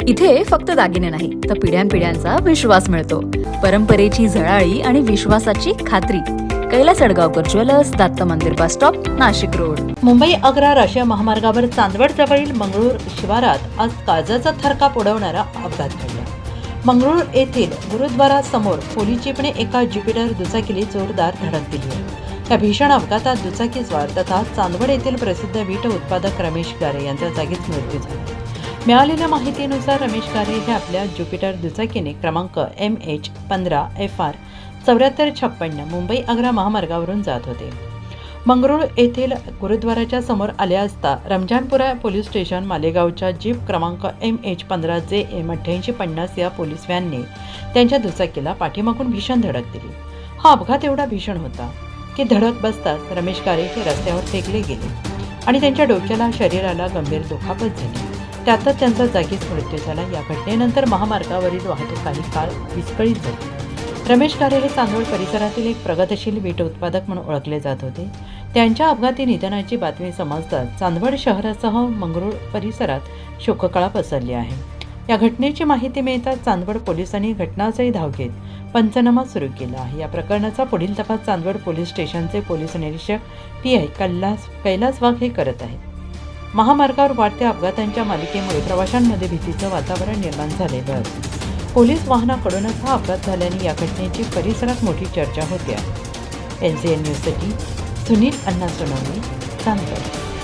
इथे फक्त दागिने नाही तर पिढ्यानपिढ्यांचा विश्वास मिळतो. परंपरेची झळाळी आणि विश्वासाची खात्री. कैलास अडगावकर ज्वेलर्स, दत्त मंदिर bus stop, Nashik road. Mumbai Agra राष्ट्रीय महामार्गावर चांदवड जवळील मंगळूर शिवारात आज काळजाचा थरकाप उडवणारा अपघात घडला. मंगळूर येथील गुरुद्वारा समोर पोलीस जीपने एका ज्युपिटर दुचाकीला जोरदार धडक दिली. या भीषण अपघातात दुचाकीस्वार तथा चांदवड येथील प्रसिद्ध वीट उत्पादक रमेश गारे यांचा जागीच मृत्यू झाला. मिळालेल्या माहितीनुसार रमेश गारे हे आपल्या ज्युपिटर दुचाकीने क्रमांक MH15FR 7456 मुंबई आग्रा महामार्गावरून जात होते. मंगरूळ येथील गुरुद्वाराच्या समोर आले असता रमजानपुरा पोलीस स्टेशन मालेगावच्या जीप क्रमांक MH15JM 8850 या पोलीस व्हॅनने त्यांच्या दुचाकीला पाठीमागून भीषण धडक दिली. हा अपघात एवढा भीषण होता की धडक बसताच रमेश गारे हे रस्त्यावर फेकले गेले आणि त्यांच्या डोक्याला शरीराला गंभीर दुखापत झाली. त्यातच त्यांचा जागीच मृत्यू झाला. या घटनेनंतर महामार्गावरील वाहतूक काही काळ विस्कळीत झाली. रमेश गारे हे चांदवड परिसरातील एक प्रगतशील वीट उत्पादक म्हणून ओळखले जात होते. त्यांच्या अपघाती निधनाची बातमी समजताच चांदवड शहरासह मंगरूळ परिसरात शोककळा पसरली आहे. या घटनेची माहिती मिळताच चांदवड पोलिसांनी घटनास्थळी धाव घेत पंचनामा सुरू केला आहे. या प्रकरणाचा पुढील तपास चांदवड पोलीस स्टेशनचे पोलीस निरीक्षक PI कैलास वाघ हे करत आहेत. महामार्गावर वाढत्या अपघातांच्या मालिकेमुळे प्रवाशांमध्ये भीतीचं वातावरण निर्माण झालेलं असून पोलीस वाहनाकडूनच हा अपघात झाल्याने या घटनेची परिसरात मोठी चर्चा होते आहे. NCN न्यूजसाठी सुनील अण्णा सोनवणे, चांदवड.